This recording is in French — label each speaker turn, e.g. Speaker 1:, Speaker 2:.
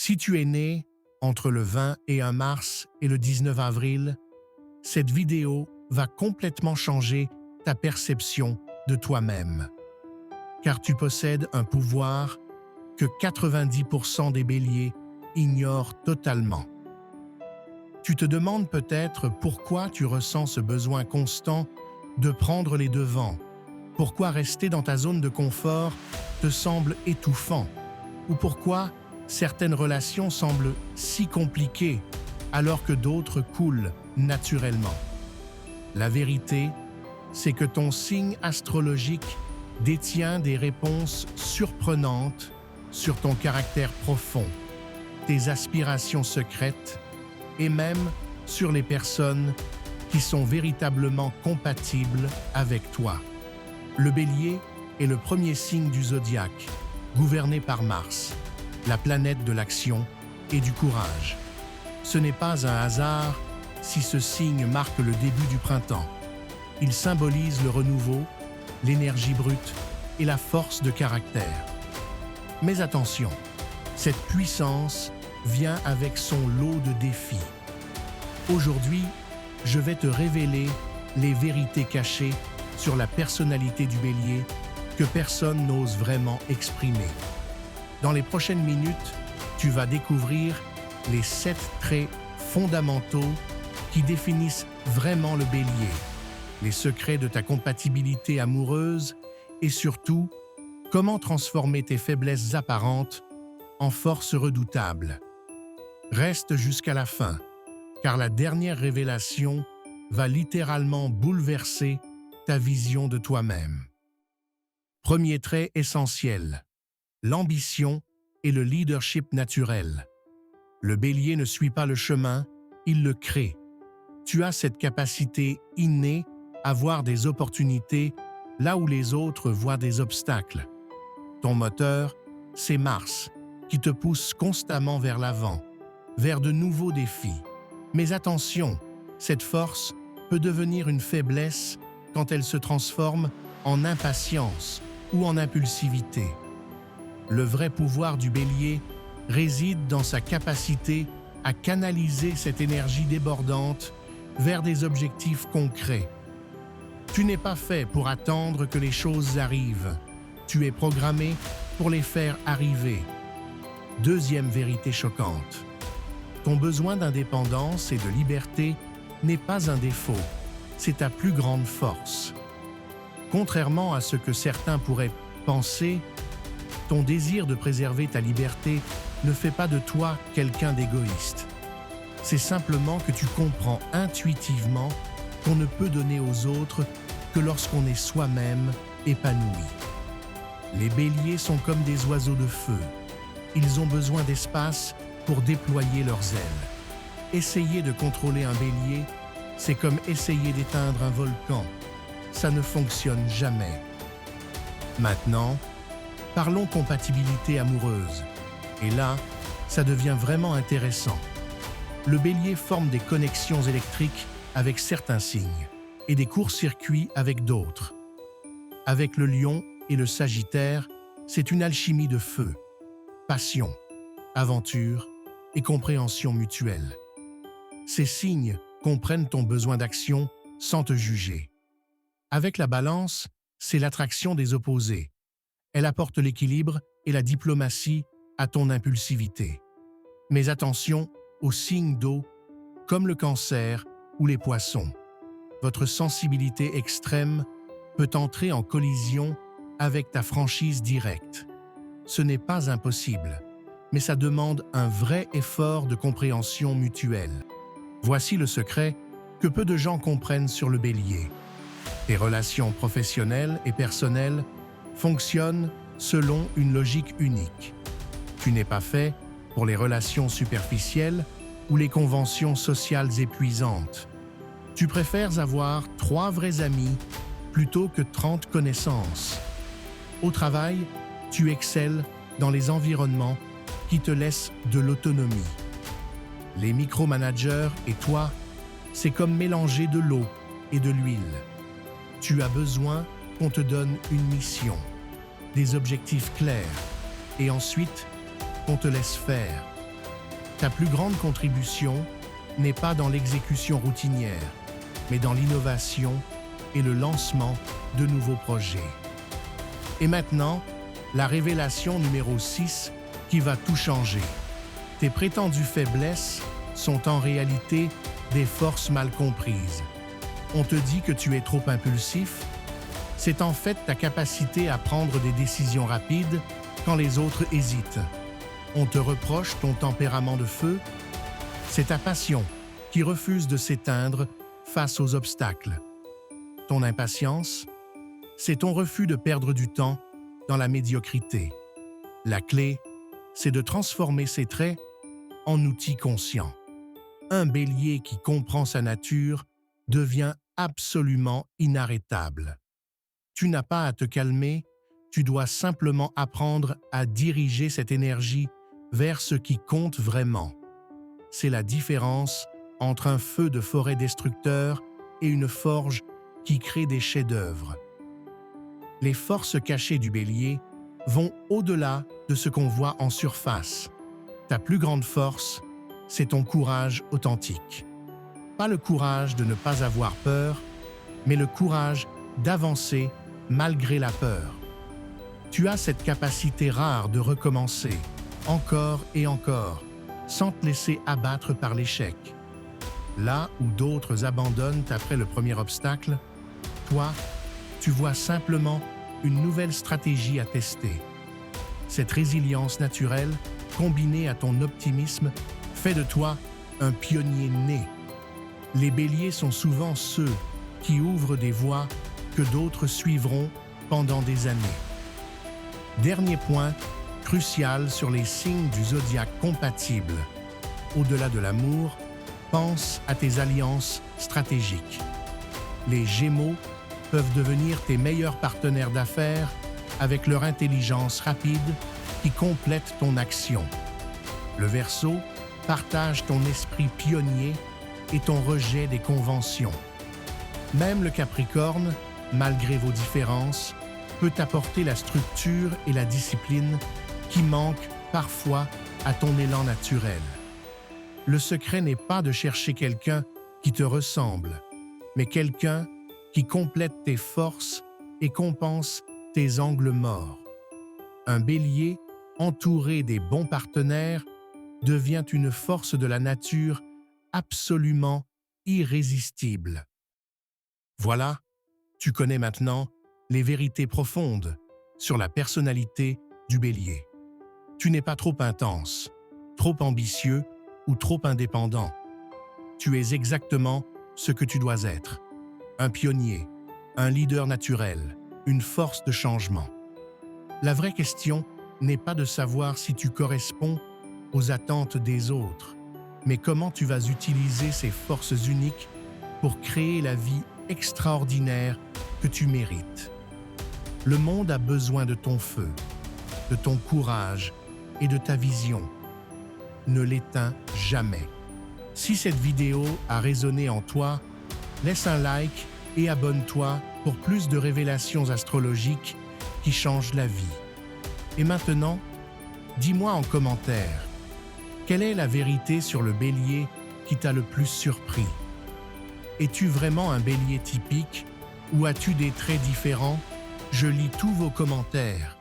Speaker 1: Si tu es né entre le 21 mars et le 19 avril, cette vidéo va complètement changer ta perception de toi-même. Car tu possèdes un pouvoir que 90% des béliers ignorent totalement. Tu te demandes peut-être pourquoi tu ressens ce besoin constant de prendre les devants, pourquoi rester dans ta zone de confort te semble étouffant, ou pourquoi certaines relations semblent si compliquées alors que d'autres coulent naturellement. La vérité, c'est que ton signe astrologique détient des réponses surprenantes sur ton caractère profond, tes aspirations secrètes et même sur les personnes qui sont véritablement compatibles avec toi. Le Bélier est le premier signe du zodiaque, gouverné par Mars, la planète de l'action et du courage. Ce n'est pas un hasard si ce signe marque le début du printemps. Il symbolise le renouveau, l'énergie brute et la force de caractère. Mais attention, cette puissance vient avec son lot de défis. Aujourd'hui, je vais te révéler les vérités cachées sur la personnalité du Bélier que personne n'ose vraiment exprimer. Dans les prochaines minutes, tu vas découvrir les 7 traits fondamentaux qui définissent vraiment le Bélier, les secrets de ta compatibilité amoureuse et surtout, comment transformer tes faiblesses apparentes en force redoutable. Reste jusqu'à la fin, car la dernière révélation va littéralement bouleverser ta vision de toi-même. Premier trait essentiel, l'ambition et le leadership naturel. Le Bélier ne suit pas le chemin, il le crée. Tu as cette capacité innée à voir des opportunités là où les autres voient des obstacles. Ton moteur, c'est Mars, qui te pousse constamment vers l'avant, vers de nouveaux défis. Mais attention, cette force peut devenir une faiblesse quand elle se transforme en impatience ou en impulsivité. Le vrai pouvoir du Bélier réside dans sa capacité à canaliser cette énergie débordante vers des objectifs concrets. Tu n'es pas fait pour attendre que les choses arrivent. Tu es programmé pour les faire arriver. Deuxième vérité choquante. Ton besoin d'indépendance et de liberté n'est pas un défaut, c'est ta plus grande force. Contrairement à ce que certains pourraient penser, ton désir de préserver ta liberté ne fait pas de toi quelqu'un d'égoïste. C'est simplement que tu comprends intuitivement qu'on ne peut donner aux autres que lorsqu'on est soi-même épanoui. Les béliers sont comme des oiseaux de feu. Ils ont besoin d'espace pour déployer leurs ailes. Essayer de contrôler un bélier, c'est comme essayer d'éteindre un volcan. Ça ne fonctionne jamais. Maintenant, parlons compatibilité amoureuse. Et là, ça devient vraiment intéressant. Le bélier forme des connexions électriques avec certains signes et des courts-circuits avec d'autres. Avec le lion et le sagittaire, c'est une alchimie de feu, passion, aventure et compréhension mutuelle. Ces signes comprennent ton besoin d'action sans te juger. Avec la balance, c'est l'attraction des opposés. Elle apporte l'équilibre et la diplomatie à ton impulsivité. Mais attention aux signes d'eau, comme le cancer ou les poissons. Votre sensibilité extrême peut entrer en collision avec ta franchise directe. Ce n'est pas impossible, mais ça demande un vrai effort de compréhension mutuelle. Voici le secret que peu de gens comprennent sur le bélier. Tes relations professionnelles et personnelles fonctionnent selon une logique unique. Tu n'es pas fait pour les relations superficielles ou les conventions sociales épuisantes. Tu préfères avoir 3 vrais amis plutôt que 30 connaissances. Au travail, tu excelles dans les environnements qui te laissent de l'autonomie. Les micromanagers et toi, c'est comme mélanger de l'eau et de l'huile. Tu as besoin qu'on te donne une mission, des objectifs clairs, et ensuite qu'on te laisse faire. Ta plus grande contribution n'est pas dans l'exécution routinière, mais dans l'innovation et le lancement de nouveaux projets. Et maintenant, la révélation numéro 6 qui va tout changer. Tes prétendues faiblesses sont en réalité des forces mal comprises. On te dit que tu es trop impulsif. C'est en fait ta capacité à prendre des décisions rapides quand les autres hésitent. On te reproche ton tempérament de feu. C'est ta passion qui refuse de s'éteindre face aux obstacles. Ton impatience, c'est ton refus de perdre du temps dans la médiocrité. La clé, c'est de transformer ces traits en outils conscients. Un bélier qui comprend sa nature devient absolument inarrêtable. Tu n'as pas à te calmer, tu dois simplement apprendre à diriger cette énergie vers ce qui compte vraiment. C'est la différence entre un feu de forêt destructeur et une forge qui crée des chefs-d'œuvre. Les forces cachées du bélier vont au-delà de ce qu'on voit en surface. Ta plus grande force, c'est ton courage authentique. Pas le courage de ne pas avoir peur, mais le courage d'avancer malgré la peur. Tu as cette capacité rare de recommencer, encore et encore, sans te laisser abattre par l'échec. Là où d'autres abandonnent après le premier obstacle, toi, tu vois simplement une nouvelle stratégie à tester. Cette résilience naturelle, combinée à ton optimisme, fait de toi un pionnier né. Les béliers sont souvent ceux qui ouvrent des voies que d'autres suivront pendant des années. Dernier point crucial sur les signes du zodiaque compatibles. Au-delà de l'amour, pense à tes alliances stratégiques. Les Gémeaux peuvent devenir tes meilleurs partenaires d'affaires avec leur intelligence rapide qui complète ton action. Le Verseau partage ton esprit pionnier et ton rejet des conventions. Même le Capricorne, malgré vos différences, peut apporter la structure et la discipline qui manquent parfois à ton élan naturel. Le secret n'est pas de chercher quelqu'un qui te ressemble, mais quelqu'un qui complète tes forces et compense tes angles morts. Un bélier, entouré des bons partenaires, devient une force de la nature absolument irrésistible. Voilà, tu connais maintenant les vérités profondes sur la personnalité du bélier. Tu n'es pas trop intense, trop ambitieux ou trop indépendant. Tu es exactement ce que tu dois être. Un pionnier, un leader naturel, une force de changement. La vraie question n'est pas de savoir si tu corresponds aux attentes des autres, mais comment tu vas utiliser ces forces uniques pour créer la vie extraordinaire que tu mérites. Le monde a besoin de ton feu, de ton courage et de ta vision. Ne l'éteins jamais. Si cette vidéo a résonné en toi, laisse un like et abonne-toi pour plus de révélations astrologiques qui changent la vie. Et maintenant, dis-moi en commentaire, quelle est la vérité sur le bélier qui t'a le plus surpris? Es-tu vraiment un bélier typique ou as-tu des traits différents? Je lis tous vos commentaires.